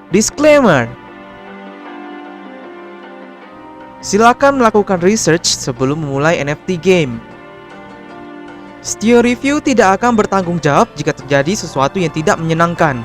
Disclaimer: silakan melakukan research sebelum memulai NFT game. Stio Review tidak akan bertanggung jawab jika terjadi sesuatu yang tidak menyenangkan.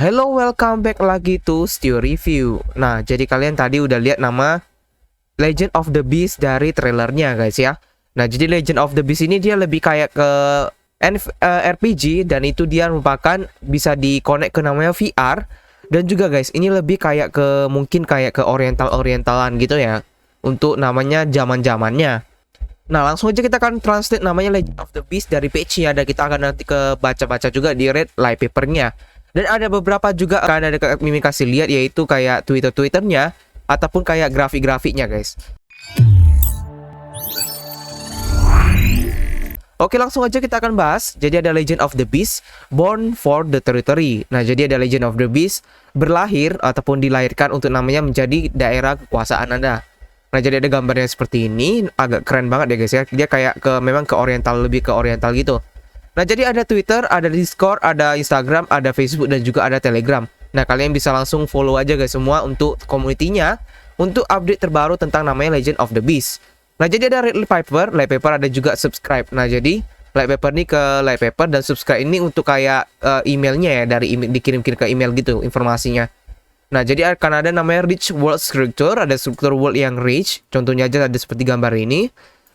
Hello, welcome back lagi to Stio Review. Nah, jadi kalian tadi udah lihat nama Legend of the Beast dari trailernya guys ya. Nah, jadi Legend of the Beast ini dia lebih kayak ke RPG, dan itu dia merupakan bisa di-connect ke namanya VR. Dan juga guys, ini lebih kayak ke mungkin kayak ke oriental-orientalan gitu ya, untuk namanya zaman-zamannya. Nah, langsung aja kita akan translate namanya Legend of the Beast dari page-nya, dan kita akan nanti ke baca-baca juga di red light paper-nya. Dan ada beberapa juga akan ada Mimin kasih lihat, yaitu kayak Twitter-Twitternya ataupun kayak grafik-grafiknya guys. Oke, langsung aja kita akan bahas. Jadi ada Legend of the Beast Born for the Territory. Nah, jadi ada Legend of the Beast berlahir ataupun dilahirkan untuk namanya menjadi daerah kekuasaan Anda. Nah, jadi ada gambarnya seperti ini, agak keren banget ya guys ya. Dia kayak memang ke oriental, lebih ke oriental gitu. Nah, jadi ada Twitter, ada Discord, ada Instagram, ada Facebook, dan juga ada Telegram. Nah, kalian bisa langsung follow aja guys semua untuk community-nya, untuk update terbaru tentang namanya Legend of the Beast. Nah, jadi ada light paper ada juga subscribe. Nah, jadi light paper ini ke light paper, dan subscribe ini untuk kayak emailnya ya, dari email, dikirim-kirim ke email gitu informasinya. Nah, jadi akan ada namanya rich world structure, ada struktur world yang rich. Contohnya aja ada seperti gambar ini.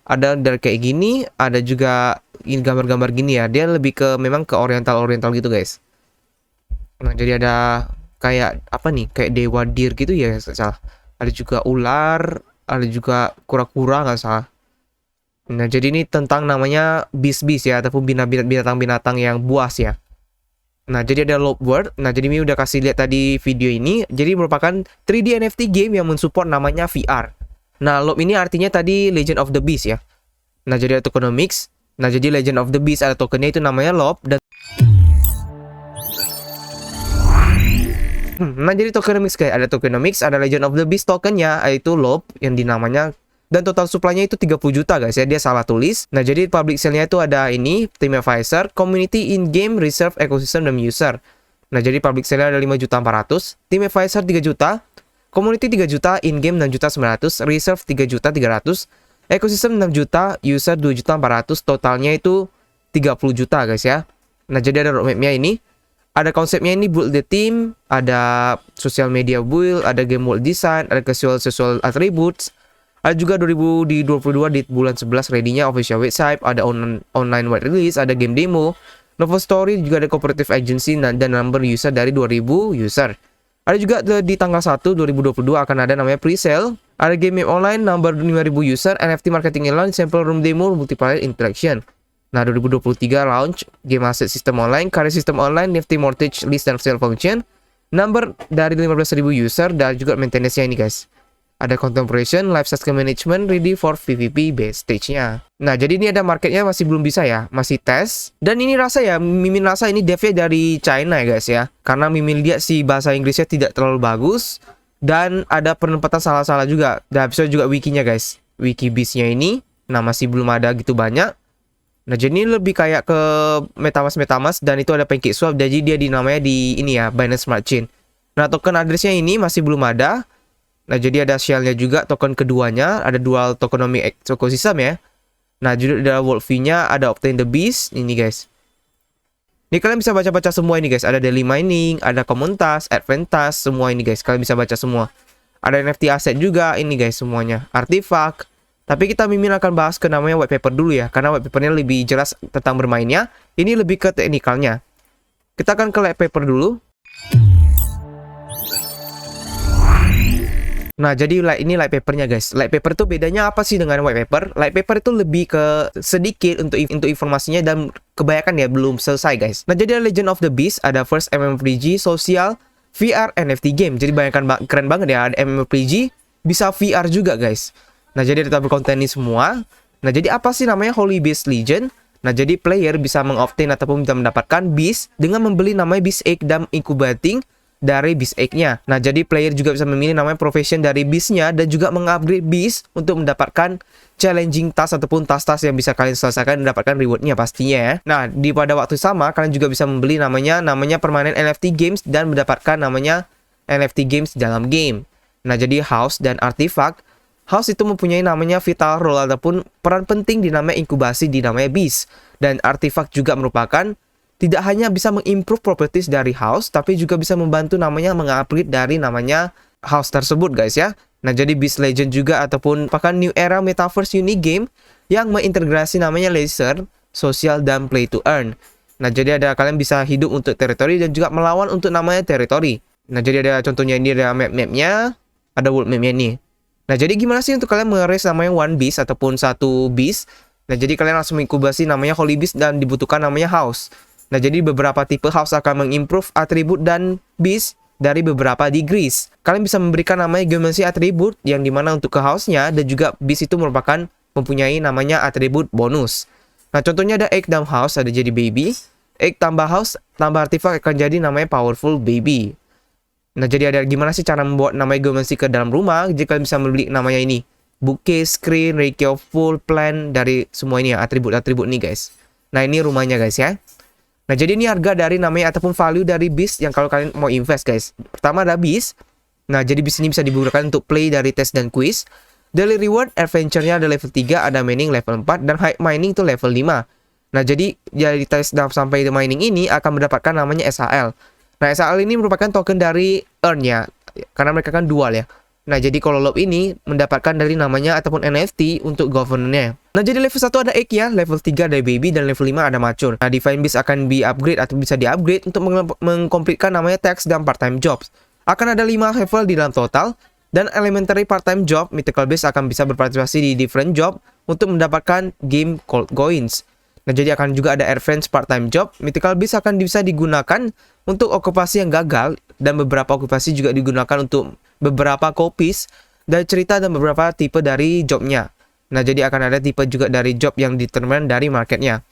Ada dari kayak gini, ada juga ini gambar-gambar gini ya. Dia lebih ke memang ke oriental-oriental gitu guys. Nah, jadi ada kayak apa nih? Kayak dewa deer gitu ya, nggak salah. Ada juga ular, ada juga kura-kura nggak salah. Nah, jadi ini tentang namanya beast-beast ya, ataupun binatang-binatang yang buas ya. Nah, jadi ada Lobworld. Nah, jadi Mimi udah kasih lihat tadi video ini. Jadi merupakan 3D NFT game yang mensupport namanya VR. Nah, Lob ini artinya tadi Legend of the Beast ya. Nah, jadi ada tokenomics. Nah, jadi Legend of the Beast ada tokennya itu namanya Lob. Dan nah, jadi tokenomics kayak ada tokenomics, ada Legend of the Beast tokennya, yaitu Lob yang dinamanya. Dan total supply-nya itu 30 juta guys ya, dia salah tulis. Nah, jadi public sale-nya itu ada ini, Team Advisor, Community in-game, Reserve, Ecosystem, dan User. Nah, jadi public sale-nya ada 5.400.000, Team Advisor 3 juta, Community 3 juta, in-game 6.900.000, Reserve 3.300.000, Ecosystem 6 juta, User 2.400.000, totalnya itu 30 juta guys ya. Nah, jadi ada roadmap-nya ini. Ada konsepnya ini build the team, ada social media build, ada game world design, ada casual attributes. Ada juga 2022 di bulan 11 ready-nya official website, ada online wide release, ada game demo, novel story, juga ada cooperative agency, dan number user dari 2000 user. Ada juga di tanggal 1 2022 akan ada namanya pre-sale, ada game online number 5000 user, NFT marketing launch, sample room demo, multiplayer interaction. Nah, 2023 launch game asset system online, career system online, NFT mortgage list dan sale function, number dari 15.000 user, dan juga maintenance-nya ini guys. Ada contemplation, life cycle management, ready for PvP base stage-nya. Nah, jadi ini ada marketnya masih belum bisa ya, masih tes. Dan ini rasa ya, Mimin rasa ini devnya dari China ya guys ya. Karena Mimin lihat si bahasa Inggrisnya tidak terlalu bagus. Dan ada penempatan salah-salah juga. Dan bisa juga wikinya guys. Wiki base-nya ini, nah masih belum ada gitu banyak. Nah, jadi ini lebih kayak ke MetaMask, dan itu ada PancakeSwap. Jadi dia dinamanya di ini ya, Binance Smart Chain. Nah, token address-nya ini masih belum ada. Nah, jadi ada shell-nya juga, token keduanya, ada dual tokenomic ecosystem ya. Nah, juga ada world fee-nya, ada obtain the beast, ini guys. Ini kalian bisa baca-baca semua ini guys. Ada daily mining, ada komunitas, advantage, semua ini guys. Kalian bisa baca semua. Ada NFT aset juga ini guys semuanya. Artifak. Tapi kita mimin akan bahas ke namanya white paper dulu ya. Karena white papernya lebih jelas tentang bermainnya. Ini lebih ke teknikalnya. Kita akan ke white paper dulu. Nah, jadi ini light papernya guys. Light paper itu bedanya apa sih dengan white paper? Light paper itu lebih ke sedikit untuk informasinya dan kebanyakan ya belum selesai guys. Nah, jadi ada Legend of the Beast, ada first MMORPG, sosial, VR, NFT game. Jadi bayangkan keren banget ya, ada MMORPG, bisa VR juga guys. Nah, jadi ada tabel konten ini semua. Nah, jadi apa sih namanya Holy Beast Legend? Nah, jadi player bisa mengobtain ataupun bisa mendapatkan beast dengan membeli namanya beast egg dan incubating dari beast egg-nya. Nah, jadi player juga bisa memilih namanya profession dari beast-nya dan juga mengupgrade beast untuk mendapatkan challenging task ataupun task-task yang bisa kalian selesaikan dan mendapatkan reward-nya pastinya ya. Nah, pada waktu sama kalian juga bisa membeli namanya permanen NFT games dan mendapatkan namanya NFT games dalam game. Nah, jadi house dan artifact. House itu mempunyai namanya vital role ataupun peran penting di namanya inkubasi di namanya beast. Dan artifact juga merupakan tidak hanya bisa mengimprove properties dari house, tapi juga bisa membantu namanya mengupgrade dari namanya house tersebut guys ya. Nah, jadi Beast Legend juga ataupun bahkan New Era Metaverse Unique Game yang mengintegrasi namanya leisure, social, dan play to earn. Nah, jadi ada kalian bisa hidup untuk teritori dan juga melawan untuk namanya teritori. Nah, jadi ada contohnya ini ada map-mapnya, ada world map-nya ini. Nah, jadi gimana sih untuk kalian menge-raise namanya one beast ataupun satu beast? Nah, jadi kalian langsung mengikubasi namanya Holy Beast dan dibutuhkan namanya house. Nah, jadi beberapa tipe house akan mengimprove atribut dan beast dari beberapa degrees. Kalian bisa memberikan namanya geomancy atribut yang dimana untuk ke house-nya dan juga beast itu merupakan mempunyai namanya atribut bonus. Nah, contohnya ada egg dan house ada jadi baby. Egg tambah house tambah artifak akan jadi namanya powerful baby. Nah, jadi ada gimana sih cara membuat namanya geomancy ke dalam rumah? Jadi kalian bisa membeli namanya ini. Bouquet, screen, Reiki of full, plan dari semua ini ya, atribut-atribut nih guys. Nah, ini rumahnya guys ya. Nah, jadi ini harga dari namanya ataupun value dari beast yang kalau kalian mau invest guys. Pertama ada beast. Nah, jadi beast ini bisa digunakan untuk play dari test dan quiz. Daily reward, adventure-nya ada level 3, ada mining level 4, dan high mining itu level 5. Nah, jadi dari test sampai the mining ini akan mendapatkan namanya SHL. Nah, SHL ini merupakan token dari earn-nya, karena mereka kan dual ya. Nah, jadi kalau lob ini mendapatkan dari namanya ataupun NFT untuk governance-nya. Nah, jadi level 1 ada egg ya, level 3 ada baby, dan level 5 ada mature. Nah, divine beast akan di-upgrade atau bisa di-upgrade untuk mengkomplitkan namanya tax dan part-time jobs. Akan ada 5 level di dalam total, dan elementary part-time job, mythical beast akan bisa berpartisipasi di different job untuk mendapatkan game gold coins. Nah, jadi akan juga ada advanced part-time job, mythical beast akan bisa digunakan untuk okupasi yang gagal, dan beberapa okupasi juga digunakan untuk beberapa copies dari cerita dan beberapa tipe dari jobnya. Nah, jadi akan ada tipe juga dari job yang determine dari marketnya.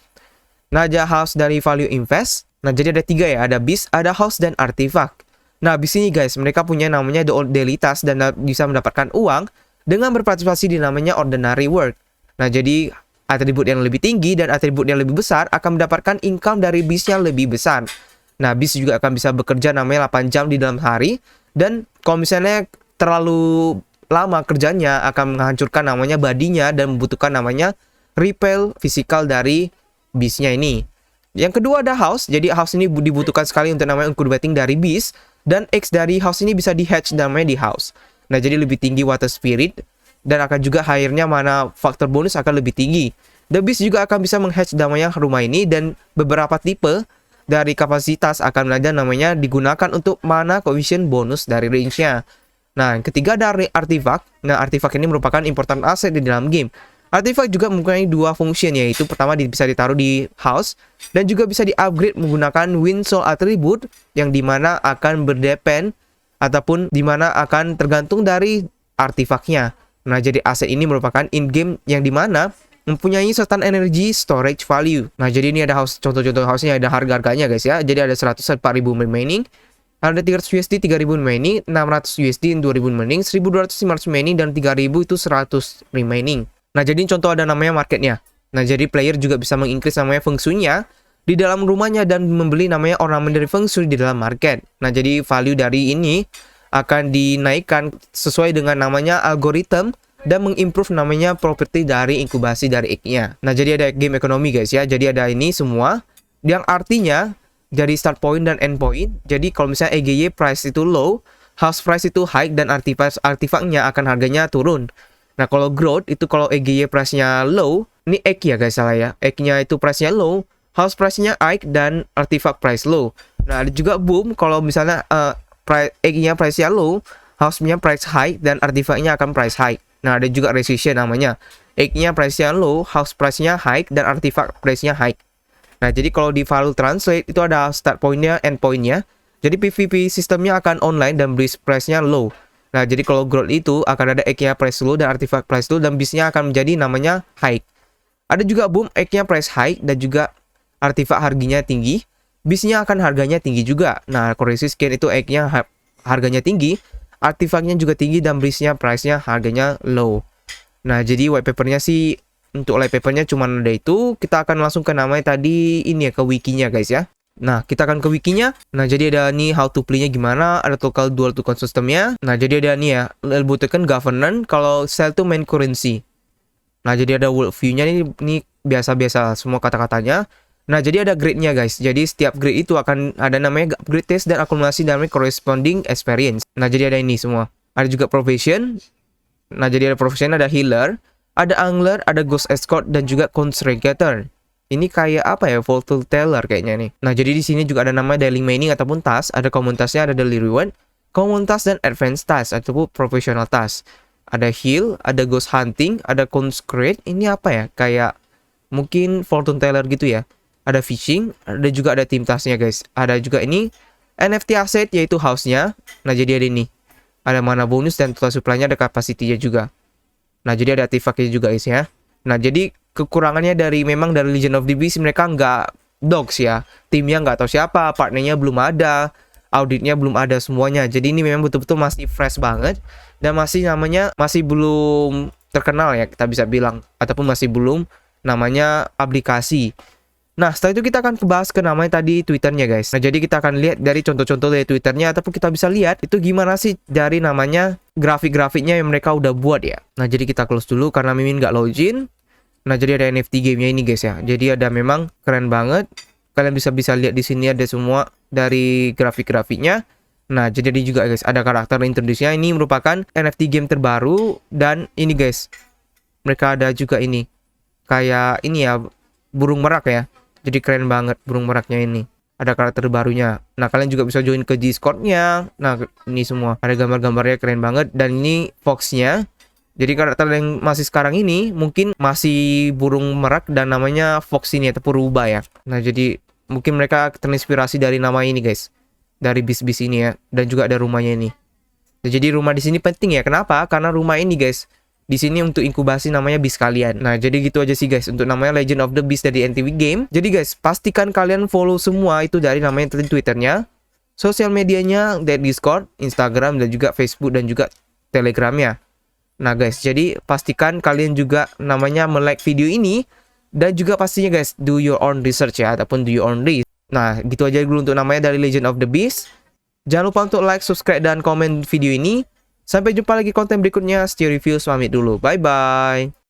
Nah, ada house dari value invest. Nah, jadi ada 3 ya, ada beast, ada house, dan artifact. Nah, di sini guys, mereka punya namanya the daily task dan bisa mendapatkan uang dengan berpartisipasi di namanya ordinary work. Nah, jadi atribut yang lebih tinggi dan atribut yang lebih besar akan mendapatkan income dari beast yang lebih besar. Nah, beast juga akan bisa bekerja namanya 8 jam di dalam hari. Dan kalau misalnya terlalu lama kerjanya akan menghancurkan namanya badinya dan membutuhkan namanya repel fisikal dari beast-nya ini. Yang kedua ada house. Jadi house ini dibutuhkan sekali untuk namanya incubating dari beast. Dan X dari house ini bisa di-hatch namanya di house. Nah, jadi lebih tinggi water spirit. Dan akan juga hire-nya mana faktor bonus akan lebih tinggi. The beast juga akan bisa meng-hatch namanya rumah ini. Dan beberapa tipe dari kapasitas akan belajar namanya digunakan untuk mana coefficient bonus dari range-nya. Nah, yang ketiga ada artifact. Nah, artifact ini merupakan important asset di dalam game. Artifact juga mempunyai 2 fungsi, yaitu pertama bisa ditaruh di house dan juga bisa di-upgrade menggunakan win soul attribute yang dimana akan berdepend ataupun dimana akan tergantung dari artifactnya. Nah, jadi aset ini merupakan in-game yang dimana mempunyai certain energy storage value. Nah, jadi ini ada house, contoh-contoh house-nya ada harga-harganya guys ya. Jadi ada 104.000 remaining, ada 300 USD 3.000 remaining, 600 USD 2.000 remaining, 1.200 500 remaining, dan 3.000 itu 100 remaining. Nah, jadi contoh ada namanya marketnya. Nah, jadi player juga bisa mengincrease namanya feng shui-nya di dalam rumahnya dan membeli namanya ornamen dari feng shui di dalam market. Nah, jadi value dari ini akan dinaikkan sesuai dengan namanya algoritma dan mengimprove namanya properti dari inkubasi dari egg-nya. Nah, jadi ada game ekonomi guys ya. Jadi ada ini semua yang artinya jadi start point dan end point. Jadi kalau misalnya EGY price itu low, house price itu high, dan artifaknya akan harganya turun. Nah kalau growth itu kalau EGY price-nya low, ini egg ya guys, salah ya. Egg-nya itu price-nya low, house price-nya high, dan artifact price low. Nah ada juga boom kalau misalnya egg-nya price-nya low, house-nya price high, dan artifaknya akan price high. Nah ada juga recession namanya. Egg-nya price-nya low, house price-nya high, dan artifact price-nya high. Nah jadi kalau di value translate itu ada start point-nya, end point-nya. Jadi PVP sistemnya akan online dan BIS price-nya low. Nah jadi kalau growth itu akan ada egg-nya price low dan artifact price low, dan BIS-nya akan menjadi namanya high. Ada juga boom, egg-nya price high dan juga artifak harganya tinggi. BIS-nya akan harganya tinggi juga. Nah koreksi scan itu egg-nya harganya tinggi, artifaknya juga tinggi, dan BIS-nya price-nya harganya low. Nah jadi white papernya sih, untuk white papernya cuma ada itu. Kita akan langsung ke namanya tadi ini ya, ke wikinya guys ya. Nah kita akan ke wikinya. Nah jadi ada nih how to play-nya gimana, ada total dual token sistemnya. Nah jadi ada nih ya, elbow token governance, kalau sell to main currency. Nah jadi ada world view-nya ini biasa-biasa semua kata-katanya. Nah jadi ada grade-nya guys. Jadi setiap grade itu akan ada namanya upgrade test dan akumulasi namanya corresponding experience. Nah jadi ada ini semua. Ada juga profession. Nah jadi ada profession, ada healer, ada angler, ada ghost escort, dan juga constrictor. Ini kayak apa ya, volatile teller kayaknya nih. Nah jadi di sini juga ada nama daily mining ataupun task. Ada common tasknya, ada daily reward, common task, dan advanced task ataupun professional task. Ada heal, ada ghost hunting, ada consecrate. Ini apa ya, kayak mungkin fortune teller gitu ya. Ada fishing, ada juga ada team tasknya guys. Ada juga ini NFT asset, yaitu house-nya. Nah jadi ada ini, ada mana bonus, dan total supply-nya, ada capacity-nya juga. Nah jadi ada artifaknya juga guys ya. Nah jadi kekurangannya memang dari Legion of the Beast, mereka nggak docs ya. Timnya nggak tahu siapa, partnernya belum ada, auditnya belum ada semuanya. Jadi ini memang betul-betul masih fresh banget, dan masih belum terkenal ya kita bisa bilang, ataupun masih belum namanya aplikasi. Nah setelah itu kita akan bahas ke namanya tadi Twitternya guys. Nah jadi kita akan lihat dari contoh-contoh dari Twitternya, ataupun kita bisa lihat itu gimana sih dari namanya grafik-grafiknya yang mereka udah buat ya. Nah jadi kita close dulu karena Mimin nggak login. Nah jadi ada NFT gamenya ini guys ya. Jadi ada, memang keren banget. Kalian bisa lihat di sini ada semua dari grafik-grafiknya. Nah jadi juga guys ada karakter introduce-nya. Ini merupakan NFT game terbaru, dan ini guys mereka ada juga ini kayak ini ya, burung merak ya. Jadi keren banget burung meraknya ini. Ada karakter barunya. Nah kalian juga bisa join ke Discord-nya. Nah ini semua ada gambar-gambarnya, keren banget. Dan ini Fox-nya. Jadi karakter yang masih sekarang ini mungkin masih burung merak dan namanya Fox ini ataupun rubah ya. Nah jadi mungkin mereka terinspirasi dari nama ini guys, dari bis-bis ini ya. Dan juga ada rumahnya ini. Nah, jadi rumah di sini penting ya. Kenapa? Karena rumah ini guys, di sini untuk inkubasi namanya bis kalian. Nah jadi gitu aja sih guys untuk namanya Legend of the Beast dari NTV Game. Jadi guys pastikan kalian follow semua itu dari namanya Twitternya, sosial medianya dari Discord, Instagram, dan juga Facebook, dan juga Telegramnya. Nah guys jadi pastikan kalian juga namanya like video ini, dan juga pastinya guys do your own research ya, ataupun do your own research. Nah gitu aja dulu untuk namanya dari Legend of the Beast. Jangan lupa untuk like, subscribe, dan komen video ini. Sampai jumpa lagi konten berikutnya. Stay Reviews pamit dulu. Bye-bye.